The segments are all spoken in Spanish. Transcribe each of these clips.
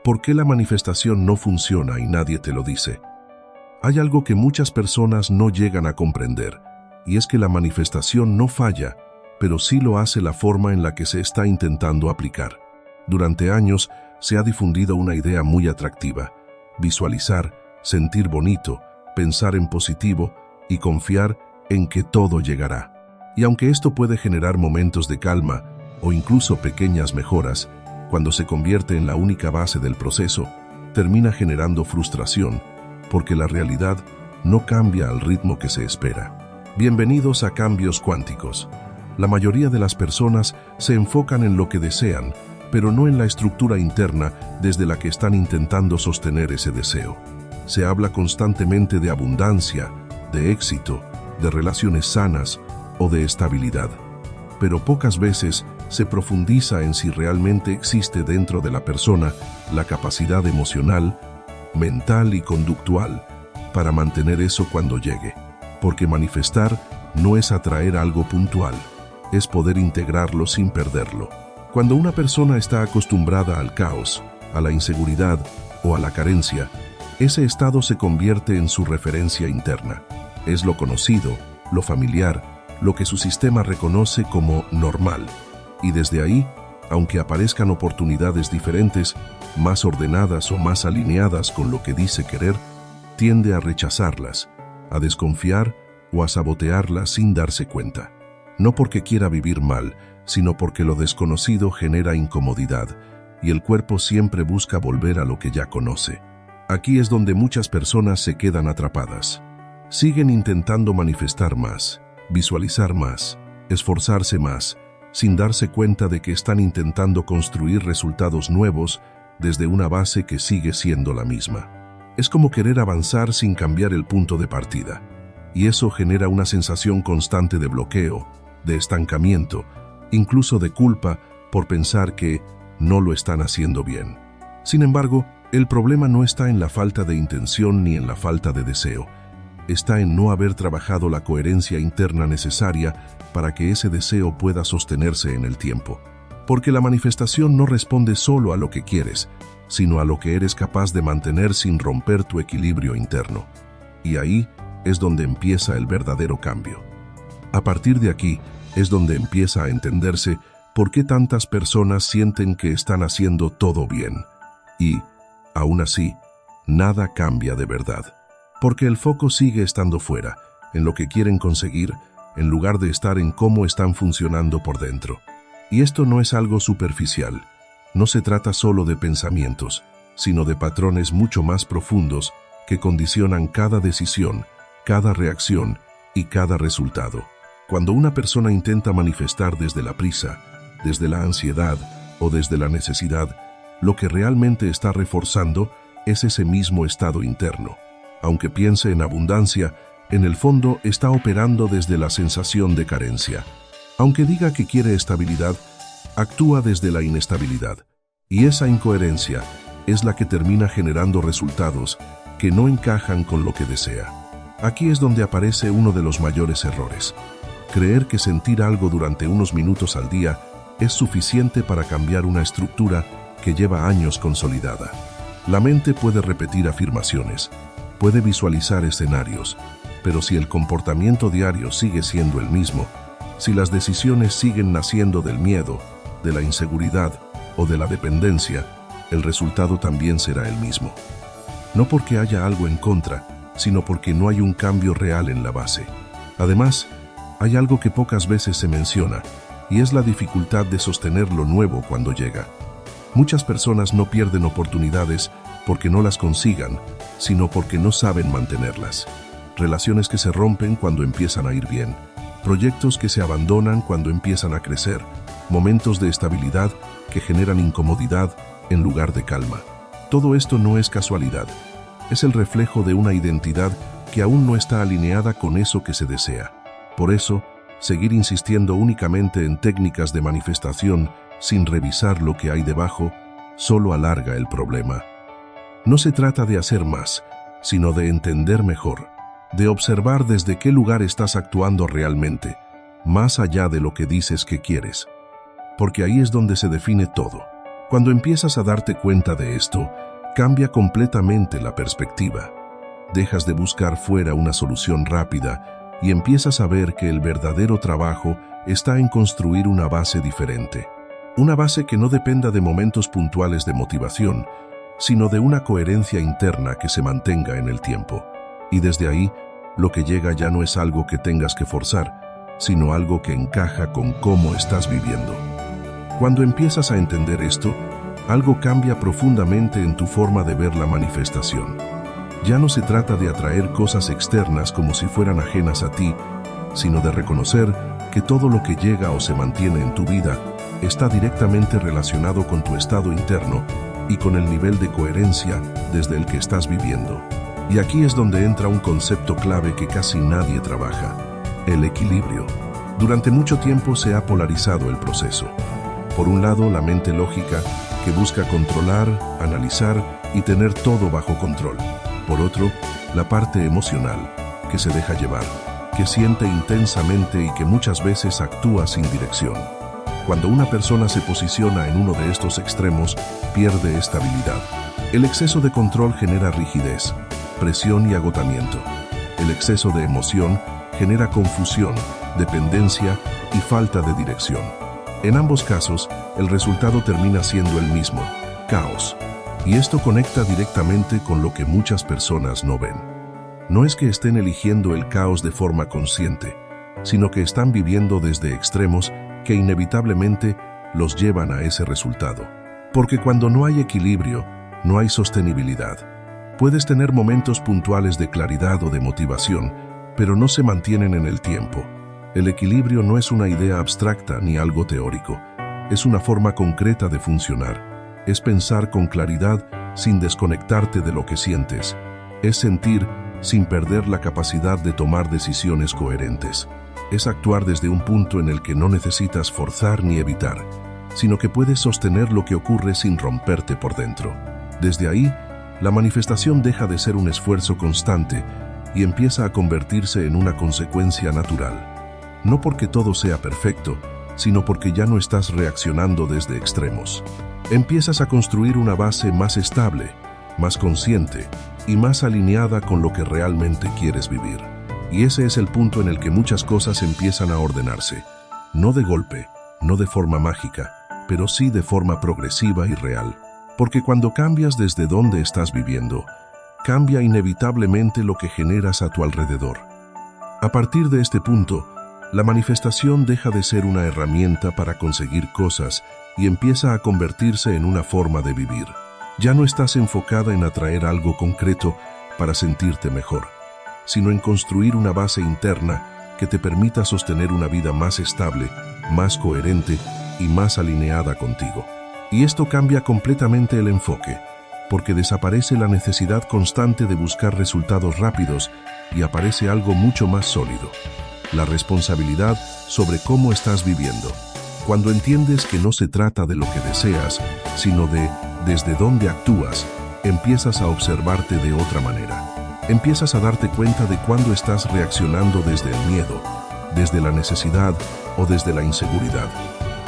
¿Por qué la manifestación no funciona y nadie te lo dice? Hay algo que muchas personas no llegan a comprender, y es que la manifestación no falla, pero sí lo hace la forma en la que se está intentando aplicar. Durante años se ha difundido una idea muy atractiva: visualizar, sentir bonito, pensar en positivo y confiar en que todo llegará. Y aunque esto puede generar momentos de calma o incluso pequeñas mejoras, cuando se convierte en la única base del proceso, termina generando frustración, porque la realidad no cambia al ritmo que se espera. Bienvenidos a Cambios Cuánticos. La mayoría de las personas se enfocan en lo que desean, pero no en la estructura interna desde la que están intentando sostener ese deseo. Se habla constantemente de abundancia, de éxito, de relaciones sanas o de estabilidad, pero pocas veces se profundiza en si realmente existe dentro de la persona la capacidad emocional, mental y conductual para mantener eso cuando llegue. Porque manifestar no es atraer algo puntual, es poder integrarlo sin perderlo. Cuando una persona está acostumbrada al caos, a la inseguridad o a la carencia, ese estado se convierte en su referencia interna. Es lo conocido, lo familiar, lo que su sistema reconoce como normal. Y desde ahí, aunque aparezcan oportunidades diferentes, más ordenadas o más alineadas con lo que dice querer, tiende a rechazarlas, a desconfiar o a sabotearlas sin darse cuenta. No porque quiera vivir mal, sino porque lo desconocido genera incomodidad, y el cuerpo siempre busca volver a lo que ya conoce. Aquí es donde muchas personas se quedan atrapadas. Siguen intentando manifestar más, visualizar más, esforzarse más, sin darse cuenta de que están intentando construir resultados nuevos desde una base que sigue siendo la misma. Es como querer avanzar sin cambiar el punto de partida, y eso genera una sensación constante de bloqueo, de estancamiento, incluso de culpa por pensar que no lo están haciendo bien. Sin embargo, el problema no está en la falta de intención ni en la falta de deseo. Está en no haber trabajado la coherencia interna necesaria para que ese deseo pueda sostenerse en el tiempo. Porque la manifestación no responde solo a lo que quieres, sino a lo que eres capaz de mantener sin romper tu equilibrio interno. Y ahí es donde empieza el verdadero cambio. A partir de aquí es donde empieza a entenderse por qué tantas personas sienten que están haciendo todo bien. Y, aún así, nada cambia de verdad. Porque el foco sigue estando fuera, en lo que quieren conseguir, en lugar de estar en cómo están funcionando por dentro. Y esto no es algo superficial. No se trata solo de pensamientos, sino de patrones mucho más profundos que condicionan cada decisión, cada reacción y cada resultado. Cuando una persona intenta manifestar desde la prisa, desde la ansiedad o desde la necesidad, lo que realmente está reforzando es ese mismo estado interno. Aunque piense en abundancia, en el fondo está operando desde la sensación de carencia. Aunque diga que quiere estabilidad, actúa desde la inestabilidad. Y esa incoherencia es la que termina generando resultados que no encajan con lo que desea. Aquí es donde aparece uno de los mayores errores. Creer que sentir algo durante unos minutos al día es suficiente para cambiar una estructura que lleva años consolidada. La mente puede repetir afirmaciones, puede visualizar escenarios, pero si el comportamiento diario sigue siendo el mismo, si las decisiones siguen naciendo del miedo, de la inseguridad o de la dependencia, el resultado también será el mismo. No porque haya algo en contra, sino porque no hay un cambio real en la base. Además, hay algo que pocas veces se menciona, y es la dificultad de sostener lo nuevo cuando llega. Muchas personas no pierden oportunidades porque no las consigan, sino porque no saben mantenerlas. Relaciones que se rompen cuando empiezan a ir bien, proyectos que se abandonan cuando empiezan a crecer, momentos de estabilidad que generan incomodidad en lugar de calma. Todo esto no es casualidad, es el reflejo de una identidad que aún no está alineada con eso que se desea. Por eso, seguir insistiendo únicamente en técnicas de manifestación sin revisar lo que hay debajo, solo alarga el problema. No se trata de hacer más, sino de entender mejor, de observar desde qué lugar estás actuando realmente, más allá de lo que dices que quieres. Porque ahí es donde se define todo. Cuando empiezas a darte cuenta de esto, cambia completamente la perspectiva. Dejas de buscar fuera una solución rápida y empiezas a ver que el verdadero trabajo está en construir una base diferente. Una base que no dependa de momentos puntuales de motivación, sino de una coherencia interna que se mantenga en el tiempo. Y desde ahí, lo que llega ya no es algo que tengas que forzar, sino algo que encaja con cómo estás viviendo. Cuando empiezas a entender esto, algo cambia profundamente en tu forma de ver la manifestación. Ya no se trata de atraer cosas externas como si fueran ajenas a ti, sino de reconocer que todo lo que llega o se mantiene en tu vida está directamente relacionado con tu estado interno y con el nivel de coherencia desde el que estás viviendo. Y aquí es donde entra un concepto clave que casi nadie trabaja: el equilibrio. Durante mucho tiempo se ha polarizado el proceso. Por un lado, la mente lógica, que busca controlar, analizar y tener todo bajo control. Por otro, la parte emocional, que se deja llevar, que siente intensamente y que muchas veces actúa sin dirección. Cuando una persona se posiciona en uno de estos extremos, pierde estabilidad. El exceso de control genera rigidez, presión y agotamiento. El exceso de emoción genera confusión, dependencia y falta de dirección. En ambos casos, el resultado termina siendo el mismo: caos. Y esto conecta directamente con lo que muchas personas no ven. No es que estén eligiendo el caos de forma consciente, sino que están viviendo desde extremos que inevitablemente los llevan a ese resultado. Porque cuando no hay equilibrio, no hay sostenibilidad. Puedes tener momentos puntuales de claridad o de motivación, pero no se mantienen en el tiempo. El equilibrio no es una idea abstracta ni algo teórico. Es una forma concreta de funcionar. Es pensar con claridad sin desconectarte de lo que sientes. Es sentir sin perder la capacidad de tomar decisiones coherentes. Es actuar desde un punto en el que no necesitas forzar ni evitar, sino que puedes sostener lo que ocurre sin romperte por dentro. Desde ahí, la manifestación deja de ser un esfuerzo constante y empieza a convertirse en una consecuencia natural. No porque todo sea perfecto, sino porque ya no estás reaccionando desde extremos. Empiezas a construir una base más estable, más consciente y más alineada con lo que realmente quieres vivir. Y ese es el punto en el que muchas cosas empiezan a ordenarse. No de golpe, no de forma mágica, pero sí de forma progresiva y real. Porque cuando cambias desde donde estás viviendo, cambia inevitablemente lo que generas a tu alrededor. A partir de este punto, la manifestación deja de ser una herramienta para conseguir cosas y empieza a convertirse en una forma de vivir. Ya no estás enfocada en atraer algo concreto para sentirte mejor, sino en construir una base interna que te permita sostener una vida más estable, más coherente y más alineada contigo. Y esto cambia completamente el enfoque, porque desaparece la necesidad constante de buscar resultados rápidos y aparece algo mucho más sólido: la responsabilidad sobre cómo estás viviendo. Cuando entiendes que no se trata de lo que deseas, sino de desde dónde actúas, empiezas a observarte de otra manera. Empiezas a darte cuenta de cuándo estás reaccionando desde el miedo, desde la necesidad o desde la inseguridad.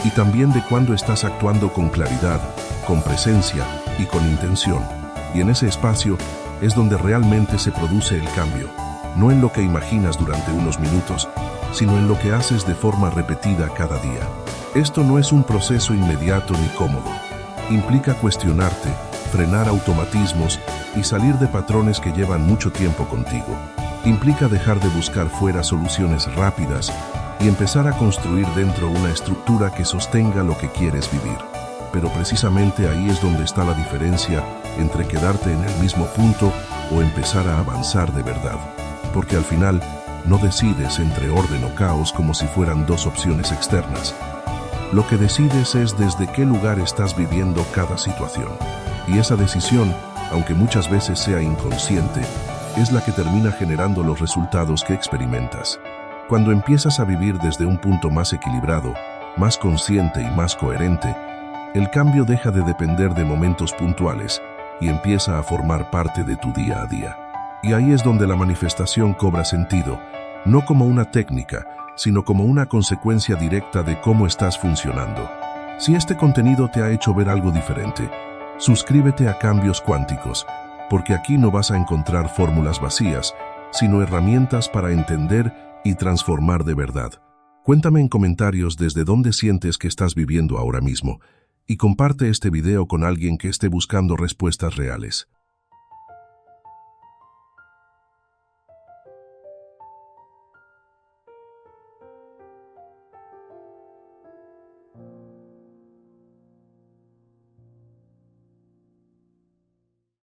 Y también de cuándo estás actuando con claridad, con presencia y con intención. Y en ese espacio es donde realmente se produce el cambio. No en lo que imaginas durante unos minutos, sino en lo que haces de forma repetida cada día. Esto no es un proceso inmediato ni cómodo. Implica cuestionarte, frenar automatismos y salir de patrones que llevan mucho tiempo contigo. Implica dejar de buscar fuera soluciones rápidas y empezar a construir dentro una estructura que sostenga lo que quieres vivir. Pero precisamente ahí es donde está la diferencia entre quedarte en el mismo punto o empezar a avanzar de verdad. Porque al final, no decides entre orden o caos como si fueran dos opciones externas. Lo que decides es desde qué lugar estás viviendo cada situación. Y esa decisión, aunque muchas veces sea inconsciente, es la que termina generando los resultados que experimentas. Cuando empiezas a vivir desde un punto más equilibrado, más consciente y más coherente, el cambio deja de depender de momentos puntuales y empieza a formar parte de tu día a día. Y ahí es donde la manifestación cobra sentido, no como una técnica, sino como una consecuencia directa de cómo estás funcionando. Si este contenido te ha hecho ver algo diferente, suscríbete a Cambios Cuánticos, porque aquí no vas a encontrar fórmulas vacías, sino herramientas para entender y transformar de verdad. Cuéntame en comentarios desde dónde sientes que estás viviendo ahora mismo y comparte este video con alguien que esté buscando respuestas reales.